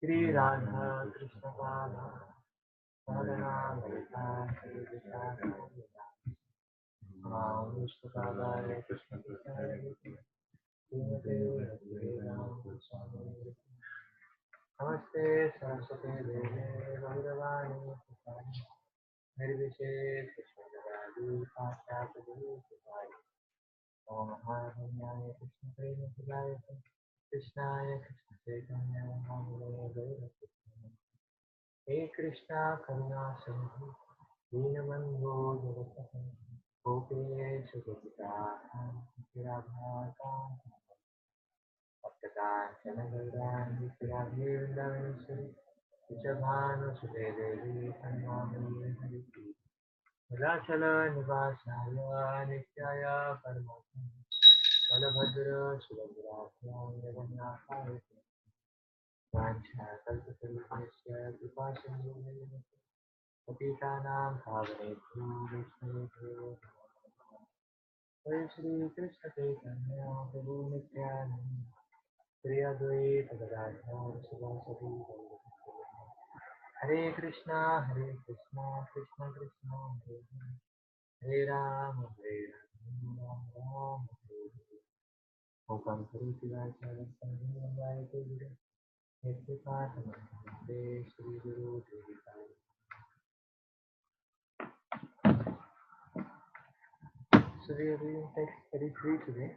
Shri Radha Krishna Pada Sadhana Malika Shri Vishaka Ram Vishnu Pada Krishna Krishna Srimate Ram Swami Namaste Saraswati Devi Bhagavani Nirvishe Krishna Jagadi Paschatadi Sutari Om Mahamaya Krishna Prema Sudaya Krishnaya Krishna Chaitanya Namale Gaura He Krishna Karuna Sindhu Deenabandhu Jagatapan Gopiyesh Gopika Radha Bhaktan Chanagaran Vikiradhi Vrindavaneshwari Vijabhanu Sudevi Sannami Hariti Nilachala Nivasaya Nityaya Paramatma Balabhadra Subhadratyam Jagannathaya Vancha Kalpatarupesya Kripasindhu Patitanam Bhavanebhyo Vaishnavebhyo Jai Shri Krishna Chaitanya Prabhu Nityananda Shri Advaita Gadadhar Sivasati Hare Krishna Krishna Krishna Hare Hare Rama Rama Rama Hare Hare Om Karuti Vaichara Sangha Vaite Guru Nityapatamante Shri Guru Devi So we are reading text 33 today.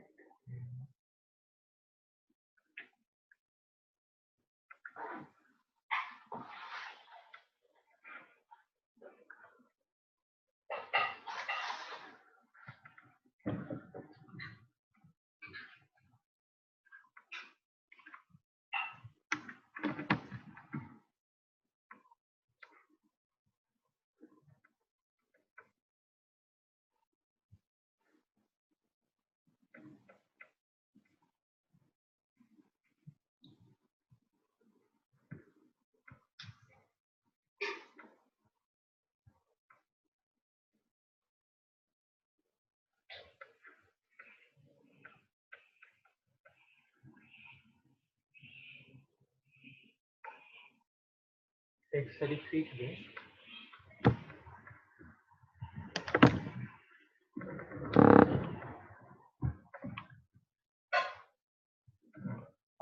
Text 33 today.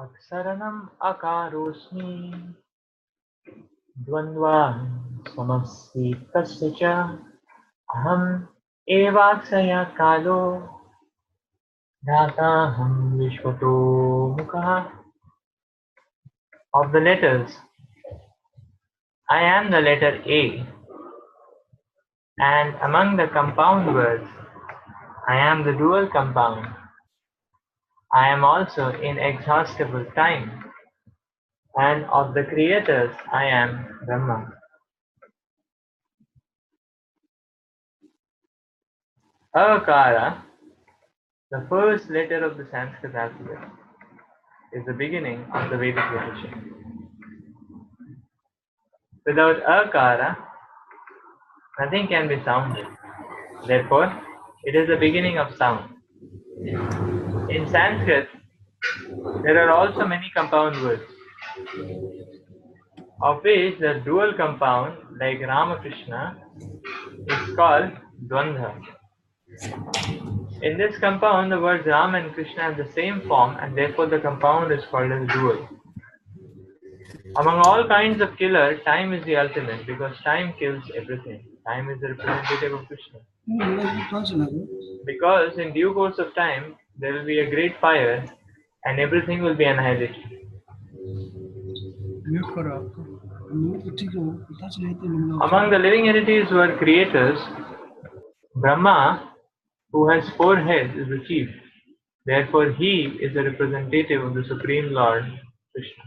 Aksaranam akarosmi dvandva samasvi kasya aham evaksaya kalo dataham vishvato mukha. Of the letters, I am the letter A, and among the compound words, I am the dual compound. I am also inexhaustible time, and of the creators, I am Brahma. Akara, the first letter of the Sanskrit alphabet, is the beginning of the Vedic literature. Without Akara, nothing can be sounded. Therefore, it is the beginning of sound. In Sanskrit, there are also many compound words, of which the dual compound, like Ramakrishna, is called Dvandha. In this compound, the words Ram and Krishna have the same form, and therefore the compound is called as dual. Among all kinds of killer, time is the ultimate, because time kills everything. Time is the representative of Krishna. Because in due course of time, there will be a great fire, and everything will be annihilated. Among the living entities who are creators, Brahma, who has 4 heads, is the chief. Therefore, he is the representative of the Supreme Lord, Krishna.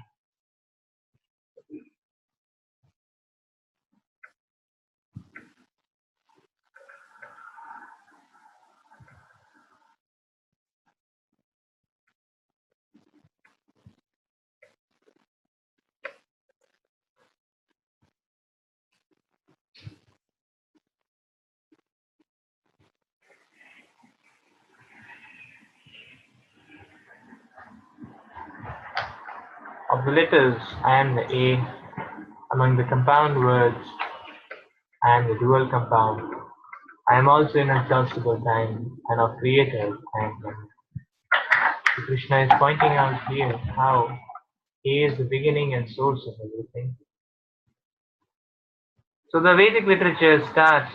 of the letters I and the A among the compound words and the dual compound. I am also inexhaustible time and of creators and Krishna is pointing out here how he is the beginning and source of everything. So the Vedic literature starts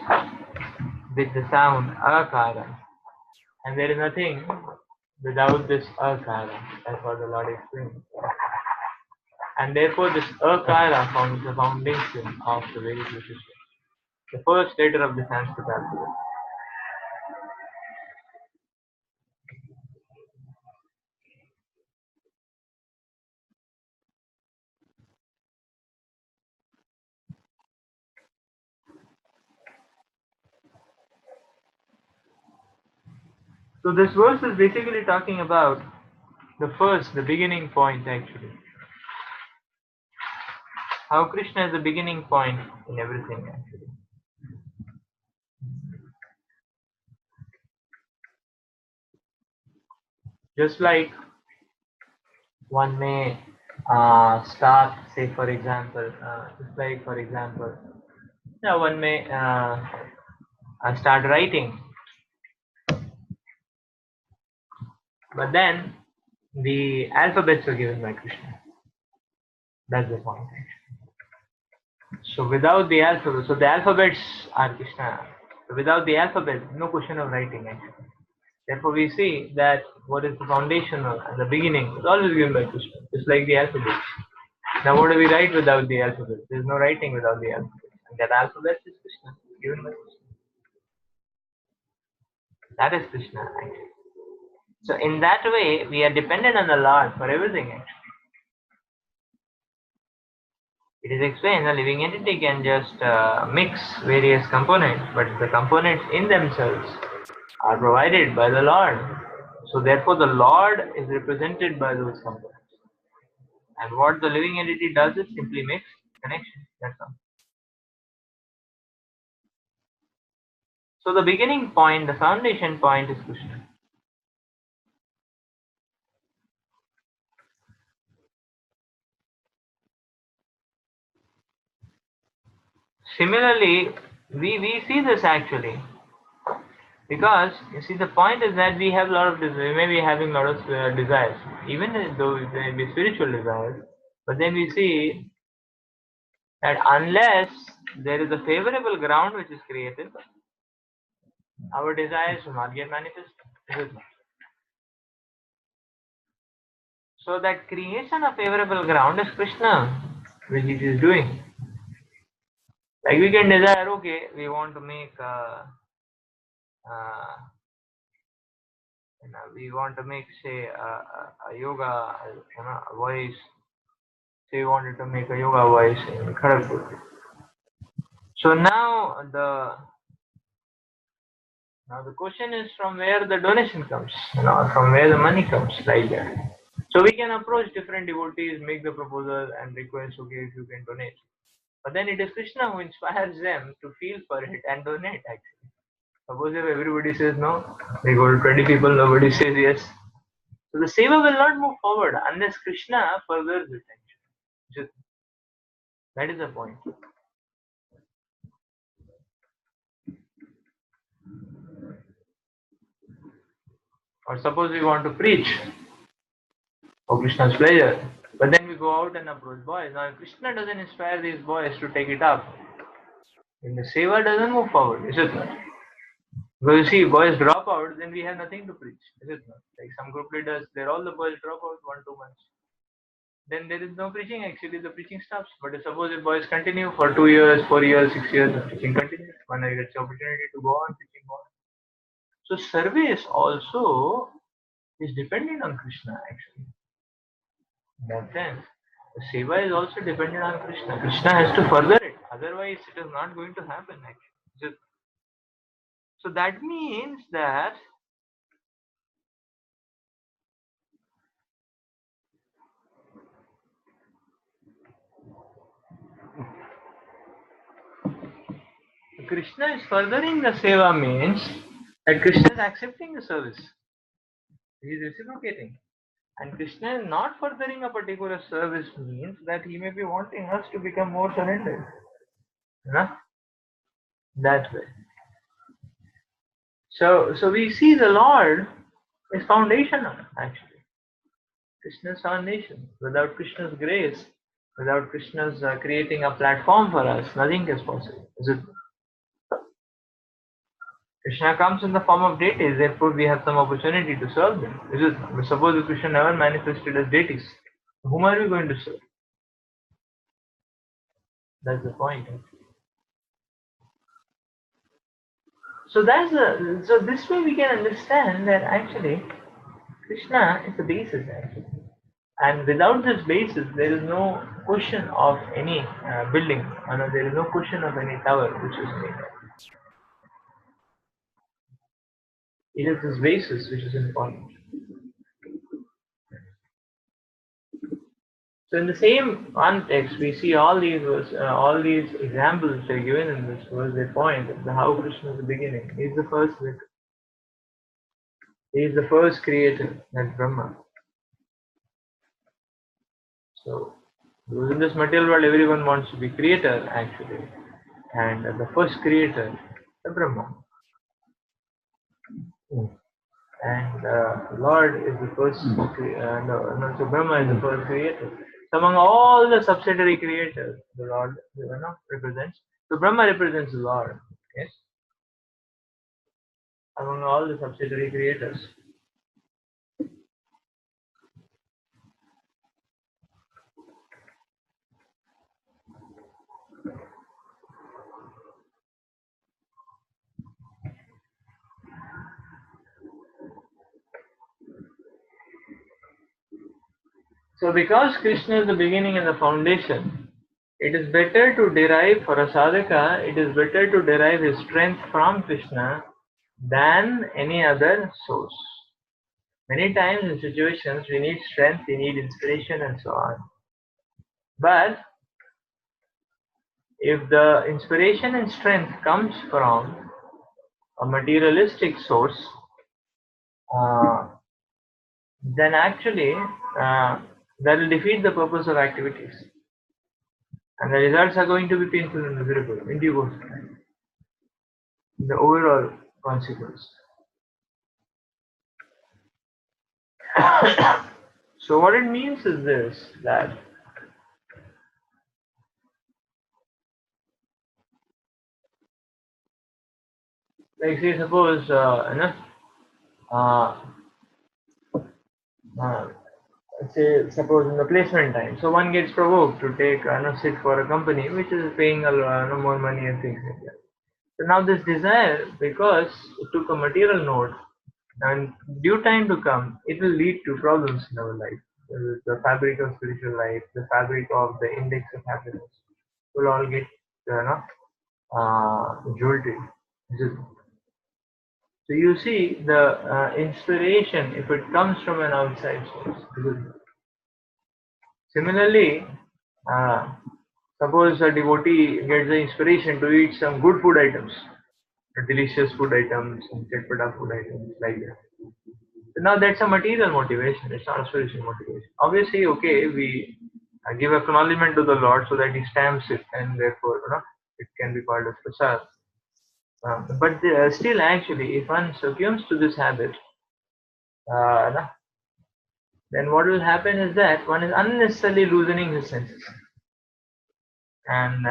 with the sound akara, and there is nothing without this akara. That's what the Lord explains. And therefore this akara forms the foundation of the Vedic literature, the first letter of the Sanskrit alphabet. So this verse is basically talking about the beginning point actually. How Krishna is the beginning point in everything actually. Just like one may start, say for example, yeah, one may start writing, but then the alphabets were given by Krishna. That's the point. So without the alphabet, so the alphabets are Krishna. So without the alphabet, no question of writing actually. Therefore we see that what is the foundational and the beginning is always given by Krishna, just like the alphabet. Now what do we write without the alphabet? There is no writing without the alphabet. And that alphabet is Krishna, given by Krishna. That is Krishna actually. So in that way, we are dependent on the Lord for everything actually. It is explained the living entity can just mix various components, but the components in themselves are provided by the Lord. So therefore the Lord is represented by those components. And what the living entity does is simply makes connection. That's all. So the beginning point, the foundation point is Krishna. Similarly, we see this actually. Because you see, the point is that we have a lot of we may be having a lot of desires, even though they may be spiritual desires. But then we see that unless there is a favorable ground which is created, our desires will not get manifested. So that creation of favorable ground is Krishna, which he is doing. Like we can desire, okay, we want to make we want to make, say, a yoga, a voice. Say we wanted to make a yoga voice in Kharagpur. So now the question is from where the donation comes, from where the money comes, like that. So we can approach different devotees, make the proposal and request, okay, if you can donate. But then it is Krishna who inspires them to feel for it and donate actually. Suppose if everybody says no, they go to 20 people, nobody says yes. So the seva will not move forward unless Krishna furthers it actually. That is the point. Or suppose we want to preach for Krishna's pleasure, but then we go out and approach boys. Now if Krishna doesn't inspire these boys to take it up, then the seva doesn't move forward, is it not? Because you see, boys drop out, then we have nothing to preach, is it not? Like some group leaders, all the boys drop out 1-2 months. Then there is no preaching actually, the preaching stops. But suppose if boys continue for 2 years, 4 years, 6 years, the preaching continues. When I get the opportunity to go on preaching more. So service also is dependent on Krishna actually. In that sense, the seva is also dependent on Krishna. Krishna has to further it, otherwise it is not going to happen actually. So that means that Krishna is furthering the seva means that Krishna is accepting the service. He is reciprocating. And Krishna is not furthering a particular service means that he may be wanting us to become more surrendered. You know? That way. So we see the Lord is foundational actually. Krishna's foundation. Without Krishna's grace, without Krishna's creating a platform for us, nothing is possible. Is it? Krishna comes in the form of deities, therefore we have some opportunity to serve them. Is it? Suppose if Krishna never manifested as deities, whom are we going to serve? That's the point. So this way we can understand that actually Krishna is the basis actually. And without this basis, there is no question of any building. There is no question of any tower which is made. It is this basis which is important. So in the same context, we see all these examples that are given in this verse. They point at how Krishna is the beginning. He is the first. He is the first creator, that Brahma. So in this material world, everyone wants to be creator actually, and the first creator, the Brahma. And Lord is the first, so Brahma is the first creator. So among all the subsidiary creators, the Lord represents. So Brahma represents the Lord. Yes, among all the subsidiary creators. So because Krishna is the beginning and the foundation, it is better to derive for a sadhaka. It is better to derive his strength from Krishna than any other source. Many times in situations we need strength, we need inspiration and so on. But if the inspiration and strength comes from a materialistic source, uh, then actually that will defeat the purpose of activities. And the results are going to be painful and miserable in due course of time. The overall consequence. So what it means is this, that like say suppose uh, uh, say suppose in the placement time, so one gets provoked to take sit for a company which is paying a more money and things like that. So now this desire, because it took a material note, and due time to come, it will lead to problems in our life. The fabric of spiritual life, the fabric of the index of happiness will all get jolted. So you see the inspiration, if it comes from an outside source. Similarly, uh, suppose a devotee gets the inspiration to eat some good food items, delicious food items, some chetpata food items like that. So now that's a material motivation, it's not a spiritual motivation. Obviously, okay, we give acknowledgement to the Lord so that He stamps it and therefore it can be called as prasad. But still, actually, if one succumbs to this habit, uh, then what will happen is that one is unnecessarily loosening his senses. And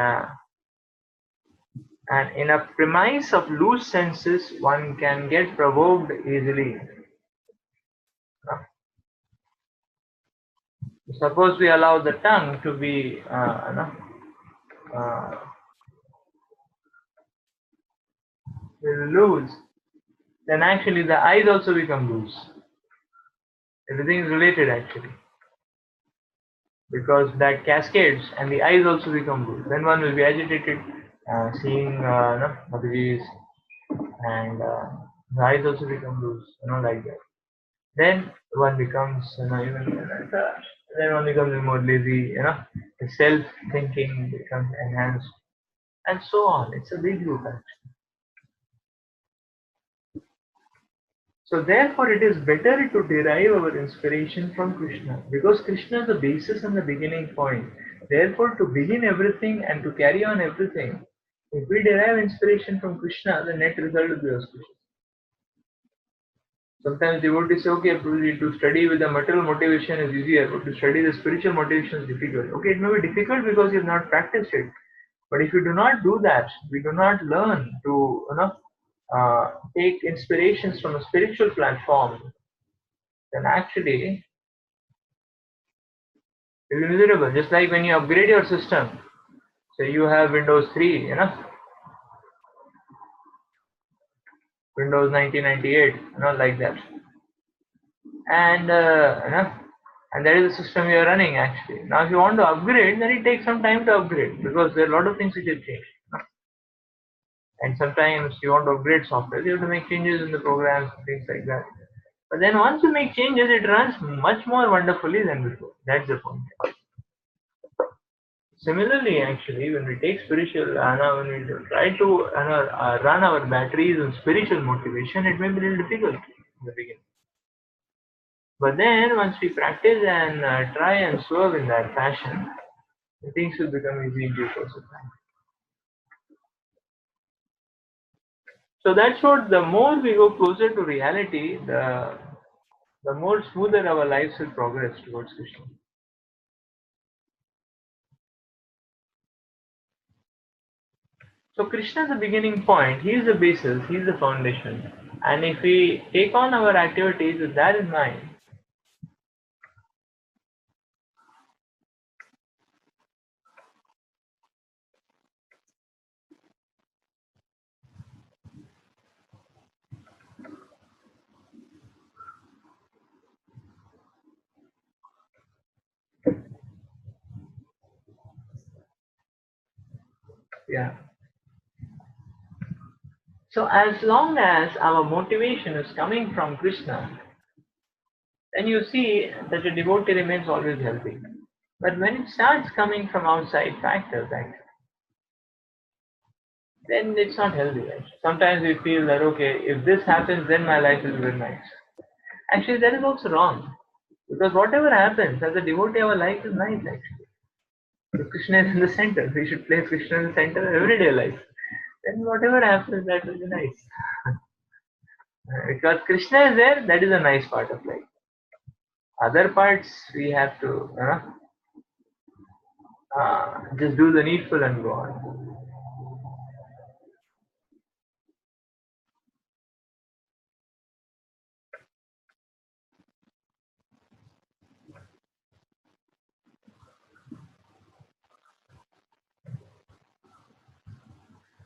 and in a premise of loose senses, one can get provoked easily. Suppose we allow the tongue to be uh, loose, then actually the eyes also become loose. Everything is related actually, because that cascades and the eyes also become loose. Then one will be agitated, seeing Mataji's, and the eyes also become loose, like that. Then one becomes, then one becomes more lazy, the self-thinking becomes enhanced, and so on. It's a big loop actually. So therefore it is better to derive our inspiration from Krishna, because Krishna is the basis and the beginning point. Therefore to begin everything and to carry on everything, if we derive inspiration from Krishna, the net result will be auspicious. Sometimes devotees say, okay, to study with the material motivation is easier, but to study the spiritual motivation is difficult. Okay, it may be difficult because you have not practiced it. But if you do not do that, we do not learn to take inspirations from a spiritual platform, then actually you'll be miserable. Just like when you upgrade your system, so you have Windows 3, Windows 1998, like that, and and that is the system you are running actually. Now, if you want to upgrade, then it takes some time to upgrade because there are a lot of things which have changed. And sometimes you want to upgrade software, you have to make changes in the programs and things like that. But then once you make changes, it runs much more wonderfully than before. That's the point. Similarly, actually, when we take spiritual, when we try to run our batteries on spiritual motivation, it may be a little difficult in the beginning. But then once we practice and try and swerve in that fashion, things will become easy in due course of time. So that's what, the more we go closer to reality, the more smoother our lives will progress towards Krishna. So Krishna is the beginning point, he is the basis, he is the foundation. And if we take on our activities with that in mind, yeah. So as long as our motivation is coming from Krishna, then you see that a devotee remains always healthy. But when it starts coming from outside factors, actually, then it's not healthy. Actually. Sometimes we feel that, okay, if this happens, then my life is very nice. Actually, that is also wrong. Because whatever happens, as a devotee, our life is nice actually. If Krishna is in the center, we should place Krishna in the center of everyday life. Then whatever happens, that will be nice. Because Krishna is there, that is a nice part of life. Other parts, we have to just do the needful and go on.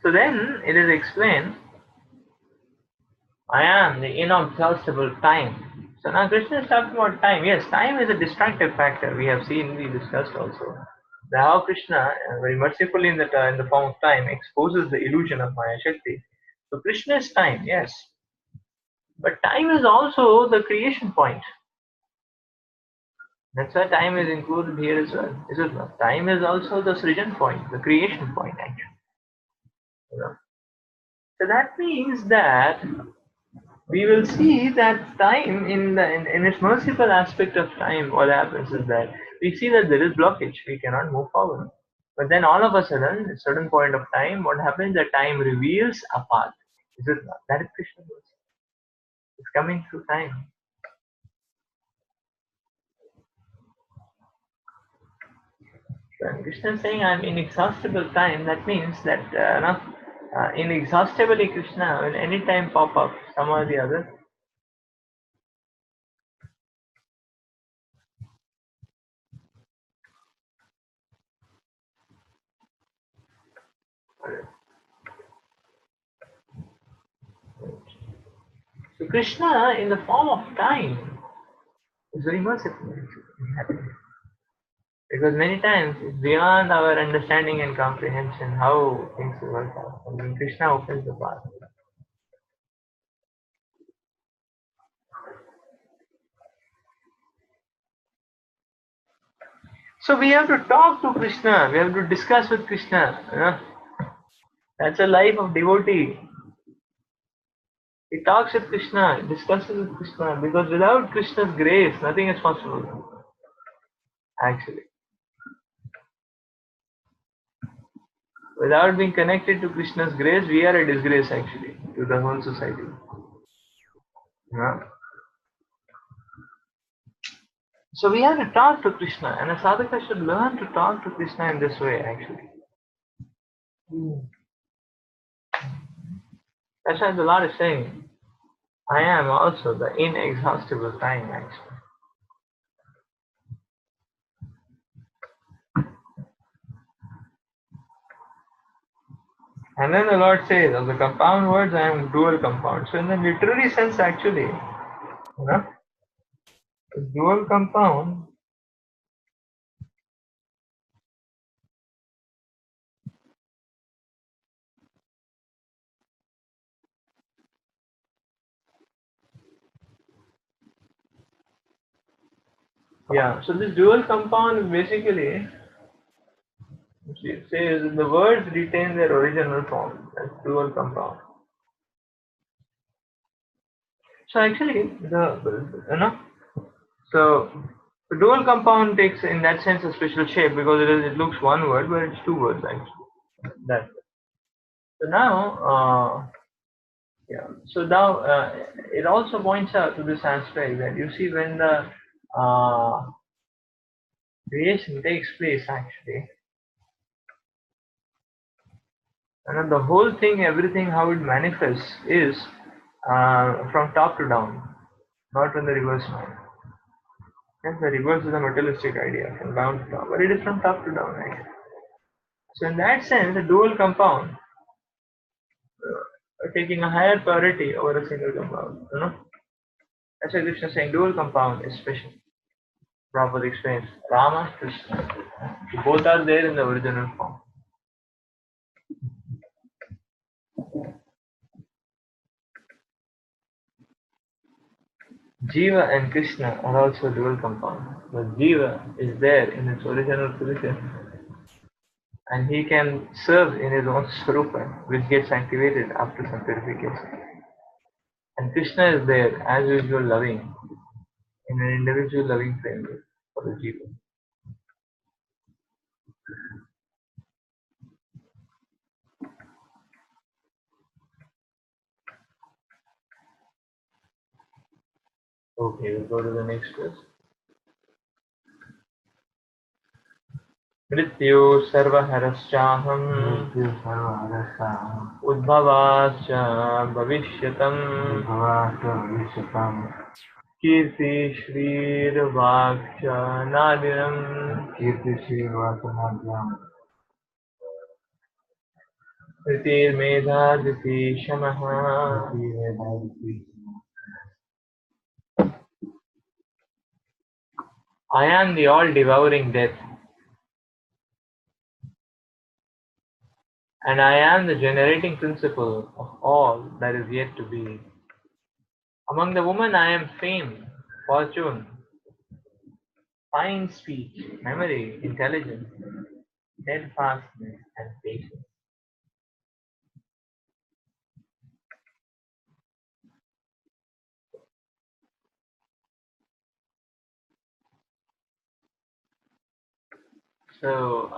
So then it is explained, I am the inexhaustible time. So now Krishna is talking about time. Yes, time is a distractive factor. We have seen, we discussed also. How Krishna, very mercifully in the form of time, exposes the illusion of Maya Shakti. So Krishna is time, yes. But time is also the creation point. That's why time is included here as well. Is it not? Time is also the srijan point, the creation point actually. So that means that we will see that time in its merciful aspect of time, what happens is that we see that there is blockage, we cannot move forward. But then all of a sudden, at a certain point of time, what happens? The time reveals a path. Is it not? That is Krishna mercy. It's coming through time. When Krishna is saying I'm inexhaustible time, that means that inexhaustibly Krishna will any time pop up some or the other. So Krishna in the form of time is very merciful. Because many times it's beyond our understanding and comprehension how things will work out. And when Krishna opens the path. So we have to talk to Krishna, we have to discuss with Krishna. That's a life of devotee. He talks with Krishna, discusses with Krishna, because without Krishna's grace, nothing is possible. Actually, without being connected to Krishna's grace, we are a disgrace actually to the whole society. Yeah. So we have to talk to Krishna, and a sadhaka should learn to talk to Krishna in this way actually. That's why the Lord is saying, I am also the inexhaustible time actually. And then the Lord says, of the compound words, I am dual compound. So in the literary sense actually, dual compound, yeah, so this dual compound is basically, it says the words retain their original form. That's dual compound. So actually, so the dual compound takes in that sense a special shape because it looks one word, but it's two words actually. That. So now, yeah. So now it also points out to this aspect that you see when the creation takes place actually, and then the whole thing, everything, how it manifests is from top to down, not from the reverse mind. Yes, the reverse is a materialistic idea from down to top, but it is from top to down actually. So in that sense, the dual compound taking a higher priority over a single compound. That's why Krishna is saying dual compound is special. Prabhupada explains Rama, Krishna. Both are there in the original form. Jiva and Krishna are also dual compound. But Jiva is there in its original position and he can serve in his own Swarupa, which gets activated after some purification. And Krishna is there as usual loving, in an individual loving framework for the Jiva. Okay, we'll go to the next verse. मृत्यु सर्वहरश्चाहम् उद्भवाश्च भविष्यतम् कीर्ति श्रीर्वाक्च नादिनम् ऋतिर्मेधा धृति शमः I am the all-devouring death, and I am the generating principle of all that is yet to be. Among the women I am fame, fortune, fine speech, memory, intelligence, steadfastness, and patience. So,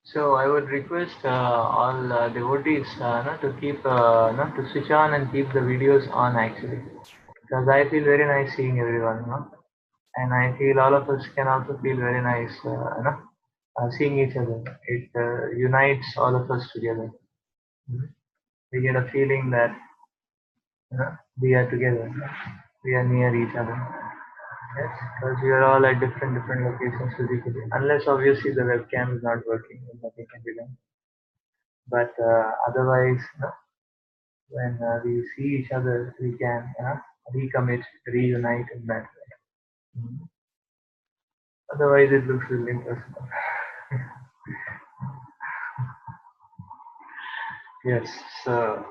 so I would request all devotees to keep to switch on and keep the videos on actually, because I feel very nice seeing everyone, and I feel all of us can also feel very nice, seeing each other. It unites all of us together. Mhm. We get a feeling that we are together, we are near each other. Yes, because we are all at different locations physically. Unless obviously the webcam is not working, then nothing can be done. But otherwise, when we see each other, we can recommit, reunite in that way. Mhm. Otherwise, it looks really impossible. Yes, so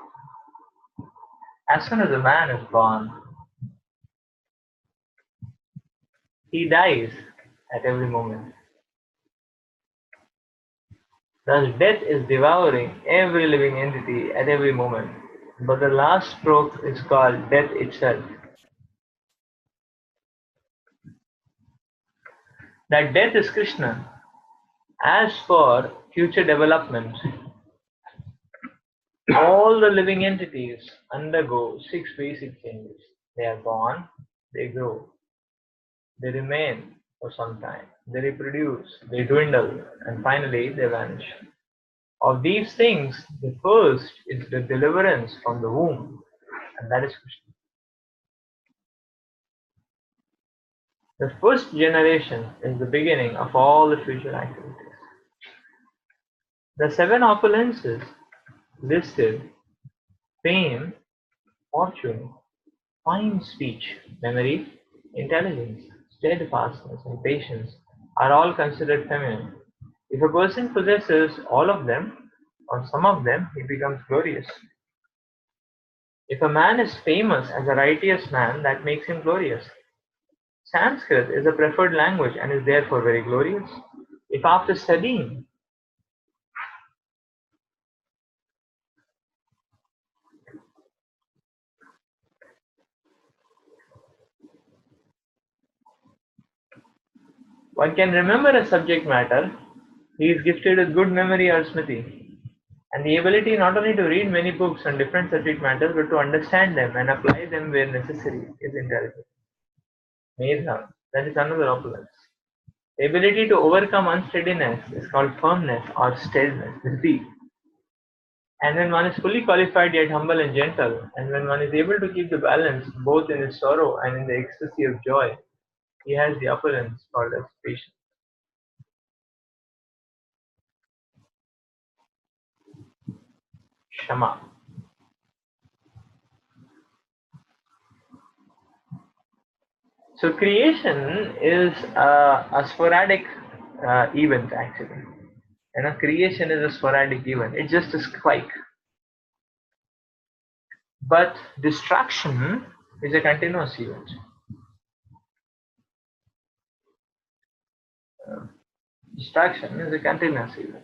as soon as a man is born, he dies at every moment. Thus, death is devouring every living entity at every moment. But the last stroke is called death itself. That death is Krishna. As for future development, all the living entities undergo six basic changes. They are born, they grow, they remain for some time, they reproduce, they dwindle, and finally they vanish. Of these things, the first is the deliverance from the womb, and that is Krishna. The first generation is the beginning of all the future activities. The seven opulences listed: fame, fortune, fine speech, memory, intelligence, steadfastness, and patience are all considered feminine. If a person possesses all of them, or some of them, he becomes glorious. If a man is famous as a righteous man, that makes him glorious. Sanskrit is a preferred language and is therefore very glorious. If after studying one can remember a subject matter, he is gifted with good memory or smriti, and the ability not only to read many books on different subject matters but to understand them and apply them where necessary is intelligence. Medha, that is another opulence. The ability to overcome unsteadiness is called firmness or steadiness, dhiti. And when one is fully qualified yet humble and gentle, and when one is able to keep the balance both in his sorrow and in the ecstasy of joy, he has the opulence called as patience. Shama. So creation is a sporadic event actually. Creation is a sporadic event. It's just a spike. But destruction is a continuous event. Destruction is a continuous event.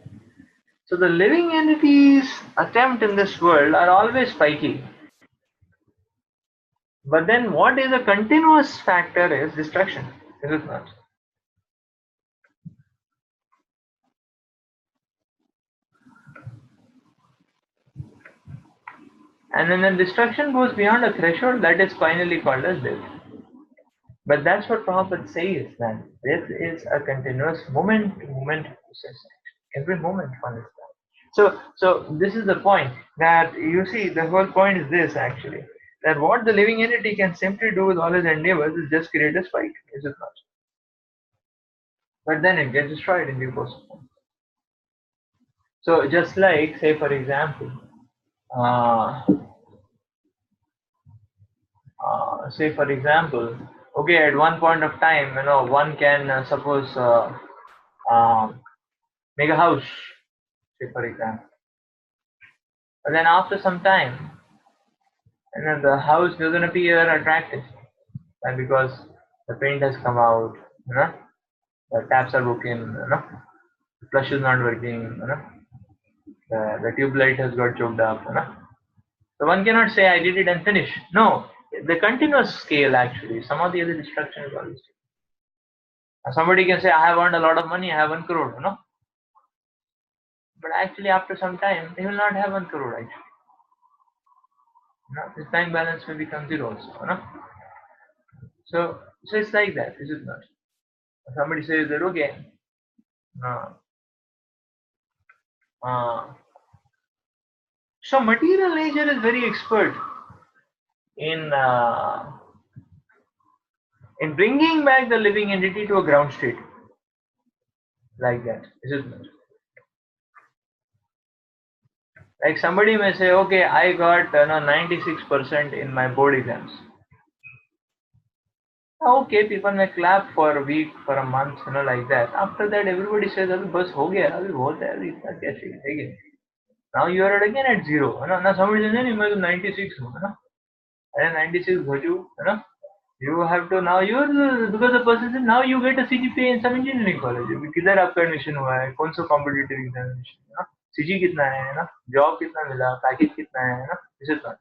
So the living entities attempt in this world are always spiky. But then what is a continuous factor is destruction, is it not? And then the destruction goes beyond a threshold that is finally called as death. But that's what Prabhupada says, that death is a continuous moment to moment process. Every moment one is done. So this is the point, that you see the whole point is this actually, that what the living entity can simply do with all his endeavors is just create a spike, is it not? But then it gets destroyed in due course of time. So just like, say for example, uh, okay, at one point of time, one can suppose um, make a house, say for example. But then after some time, the house doesn't appear attractive, and because the paint has come out, the taps are broken, the flush is not working, the tube light has got choked up, So one cannot say I did it and finish. No, the continuous scale actually. Some of the other destruction is always. Somebody can say I have earned a lot of money, I have 1 crore, But actually after some time they will not have 1 crore actually. His bank balance may become zero also, So it's like that, is it not? Somebody says that okay, uh, uh, so material nature is very expert in uh, in bringing back the living entity to a ground state, like that, is it not? Like somebody may say, okay, I got 96% in my board exams. Okay, people may clap for a week, for a month, like that. After that, everybody says, "Abhi bas ho gaya, abhi bahut hai, abhi itna kya chahiye?" Now you are again at zero. Now somebody says, "नहीं मैं तो 96 हूँ," अरे 96 Bhoju, You have to now you because the person said now you get a CGPA in some engineering college. किधर आपका admission हुआ है, कौन सा कॉम्पिटिटिव एग्जामिनेशन है ना, सीजी कितना है ना, जॉब कितना मिला, पैकेज कितना है ना, this is not.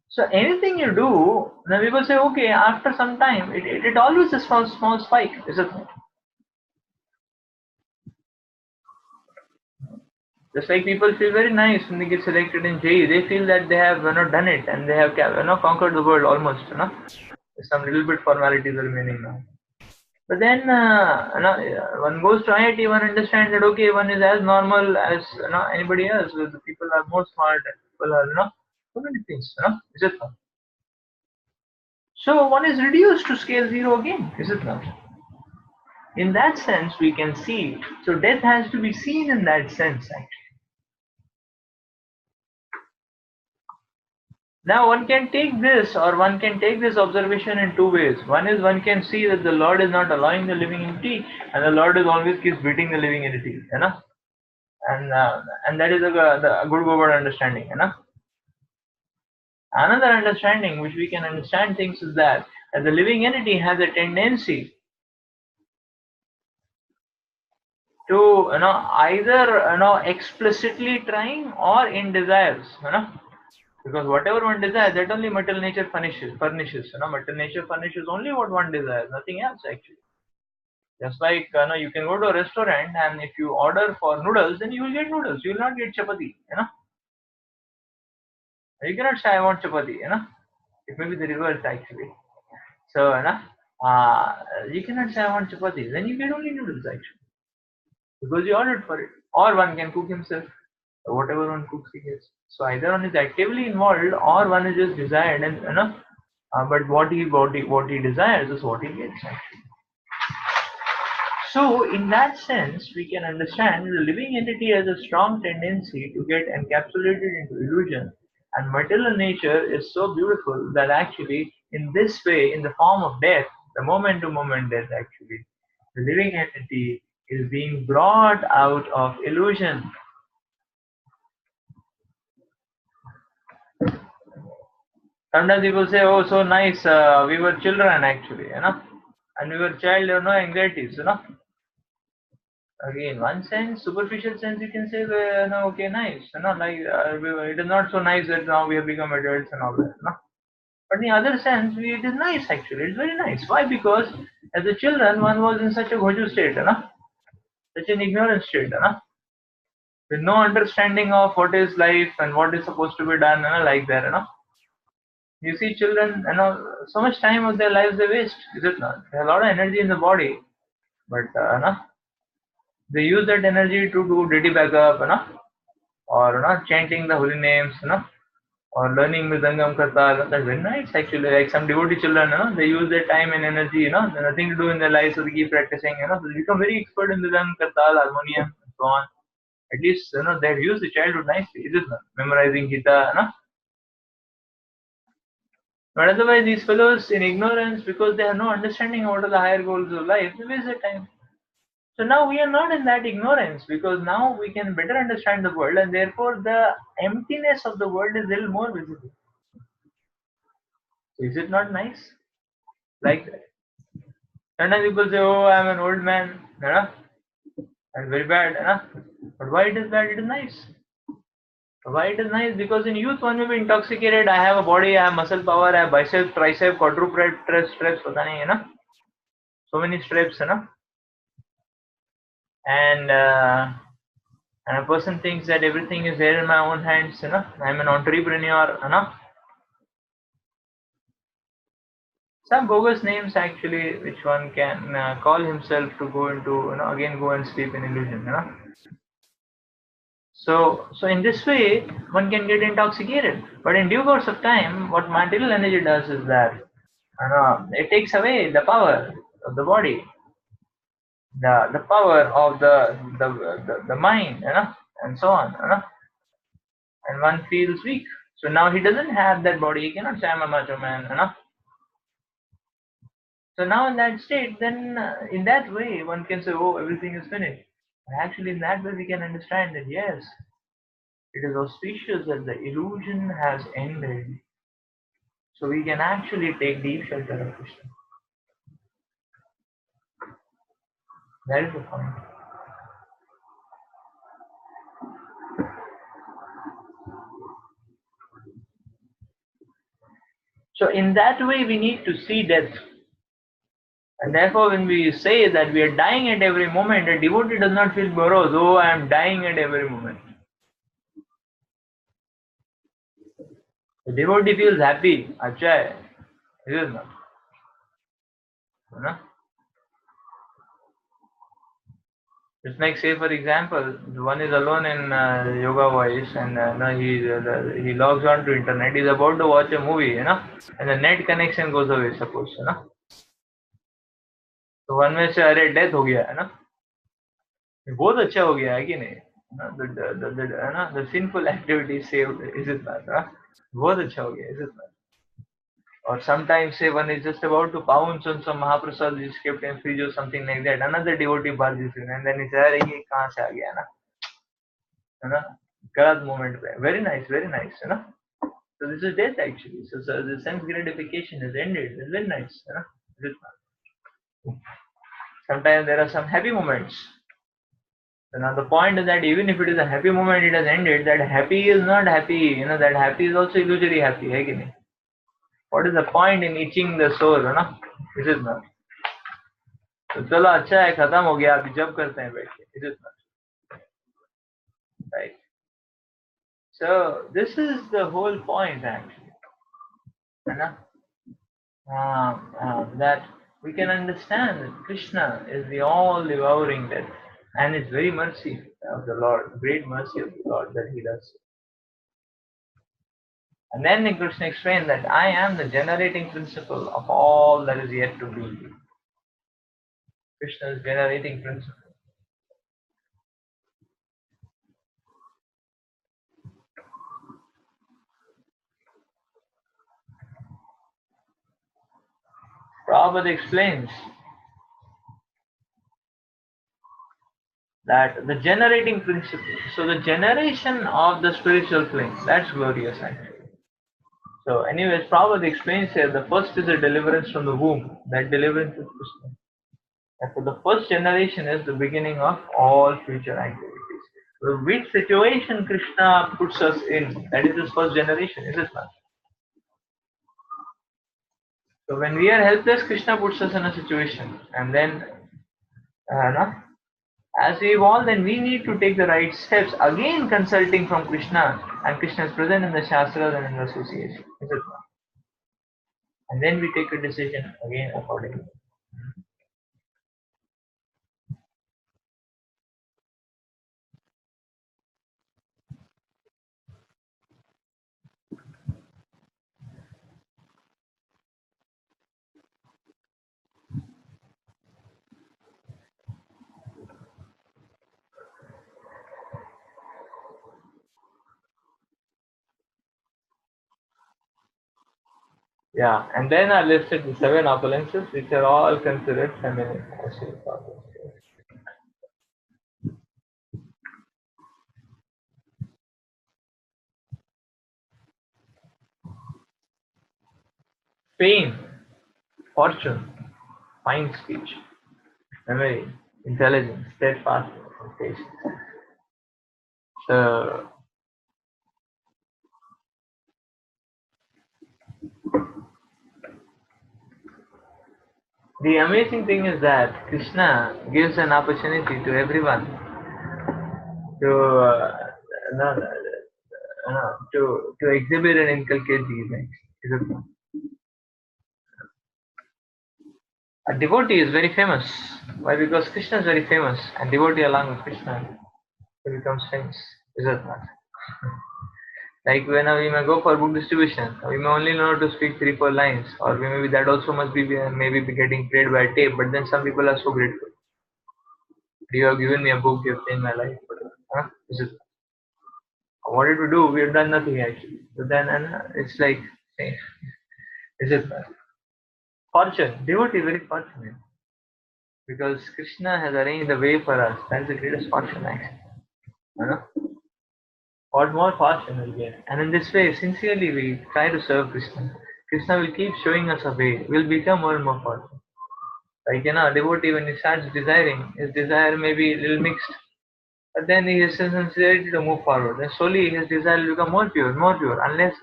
So anything you do, then people say okay after some time it always is small spike, is it not? Just like people feel very nice when they get selected in JEE, they feel that they have done it and they have conquered the world almost, some little bit formalities are remaining now. But then one goes to IIT, one understands that okay, one is as normal as anybody else. The people are more smart, people are so many things. Is it not? So one is reduced to scale zero again. Is it not? In that sense, we can see. So death has to be seen in that sense, actually. Now one can take this, or one can take this observation in two ways. One is one can see that the Lord is not allowing the living entity, and the Lord is always keeps beating the living entity. And that is a good over understanding. Another understanding which we can understand things is that the living entity has a tendency to either explicitly trying or in desires. Because whatever one desires, that only material nature furnishes. Material nature furnishes only what one desires, nothing else actually. Just like you can go to a restaurant and if you order for noodles, then you will get noodles. You will not get chapati. You cannot say I want chapati. It may be the reverse actually. So you cannot say I want chapati. Then you get only noodles actually because you ordered for it. Or one can cook himself. Whatever one cooks he gets. So either one is actively involved or one is just desired and but what he desires is what he gets actually. So in that sense, we can understand the living entity has a strong tendency to get encapsulated into illusion, and material nature is so beautiful that actually, in this way, in the form of death, the moment-to-moment death, actually, the living entity is being brought out of illusion. Sometimes people say, "Oh, so nice. We were children, actually, and we were child, no anxieties, Again, one sense, superficial sense, you can say, no, okay, nice, like it is not so nice that now we have become adults and all that, But in the other sense, it is nice actually. It's very nice. Why? Because as a children, one was in such a bhoju state, such an ignorant state, with no understanding of what is life and what is supposed to be done, like that, You see, children, so much time of their lives they waste, is it not? They have a lot of energy in the body, but they use that energy to do dirty backup, or chanting the holy names, or learning Mridangam Kartal. That's very nice actually. Like some devotee children, they use their time and energy, there's nothing to do in their life, so they keep practicing, so they become very expert in Mridangam Kartal, harmonium, and so on. At least, they've used the childhood nicely, is it not? Memorizing Gita, But otherwise, these fellows in ignorance, because they have no understanding of what are the higher goals of life, they waste their time. So now we are not in that ignorance because now we can better understand the world and therefore the emptiness of the world is a little more visible. Is it not nice? Like that. Sometimes people say, "Oh, I'm an old man, and very bad, But why it is bad? It is nice. Why it is nice? Because in youth one may be intoxicated. I have a body, I have muscle power, I have bicep, tricep, quadruped, straps, पता नहीं है ना? So many straps, and a person thinks that everything is there in my own hands, I'm an entrepreneur, Some bogus names actually, which one can call himself to go into, again go and sleep in illusion, So in this way, one can get intoxicated. But in due course of time, what material energy does is that, it takes away the power of the body, the power of the mind, and so on, and one feels weak. So now he doesn't have that body. He cannot say I'm a macho man, So now in that state, then in that way, one can say, oh, everything is finished. But actually, in that way, we can understand that yes, it is auspicious that the illusion has ended. So we can actually take deep shelter of Krishna. That is the point. So in that way, we need to see death. And therefore, when we say that we are dying at every moment, a devotee does not feel morose, oh, I am dying at every moment. The devotee feels happy, acha, it is not. You know? Just like, say, for example, one is alone in yoga voice and he logs on to internet, he's about to watch a movie, and the net connection goes away, suppose. तो one में से अरे death हो गया है ना बहुत अच्छा हो गया है कि नहीं the sinful activity saved is it not बहुत अच्छा हो गया is it not or sometimes say one is just about to pounce on some Mahaprasad which is kept in fridge or something like that another devotee barges in and then he says अरे ये कहाँ से आ गया है ना गलत moment पे very nice so this is death actually so the sense gratification is ended it's very nice is it not sometimes there are some happy moments. Now the point is that even if it is a happy moment, it has ended. That happy is not happy. That happy is also illusory happy. है कि नहीं? What is the point in itching the soul? है ना? This is not. तो चलो अच्छा है खत्म हो गया अभी जब करते हैं बैठ के. This is not. Right. So this is the whole point actually. है ना? That we can understand that Krishna is the all-devouring death, and it's very mercy of the Lord, great mercy of the Lord that He does. And then Krishna explained that I am the generating principle of all that is yet to be. Krishna's generating principle. Prabhupada explains that the generating principle, so the generation of the spiritual flame, that's glorious actually. So anyways, Prabhupada explains here, the first is a deliverance from the womb, that deliverance is Krishna. And so the first generation is the beginning of all future activities. So which situation Krishna puts us in, that is his first generation, is it not? So when we are helpless, Krishna puts us in a situation, and then as we evolve, then we need to take the right steps. Again, consulting from Krishna, and Krishna is present in the Shastras and in the association. Is it not? And then we take a decision again accordingly. Yeah, and then I listed the 7 opulences, which are all considered feminine. Fame, fortune, fine speech, memory, intelligence, steadfastness, and patience. So the amazing thing is that Krishna gives an opportunity to everyone to no, no, to exhibit and inculcate these things. Is it not? A devotee is very famous. Why? Because Krishna is very famous, and devotee along with Krishna he becomes famous. Is it not? Like when we may go for book distribution, we may only know to speak 3-4 lines, or maybe that also must be maybe be getting played by tape. But then some people are so grateful. You have given me a book, you have changed my life. Is it? What did we do? We have done nothing actually. So then it's like, is it? Fortune, devotee is very fortunate because Krishna has arranged the way for us. That's the greatest fortune, actually. You know? What more fortune will get? And in this way, sincerely we try to serve Krishna. Krishna will keep showing us a way. We'll become more and more fortunate. Like, a devotee, when he starts desiring, his desire may be a little mixed. But then he has sincerity to move forward. Then slowly his desire will become more pure, unless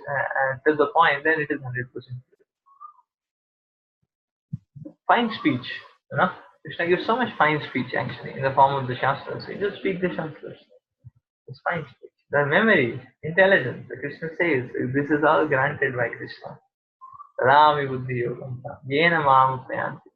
till the point, then it is 100% fine speech. You know, Krishna gives so much fine speech actually in the form of the Shastras. So you just speak the Shastras. It's fine speech. The memory, intelligence, the Krishna says, this is all granted by Krishna. Rami buddhi yogam tam, yena mam upayanti.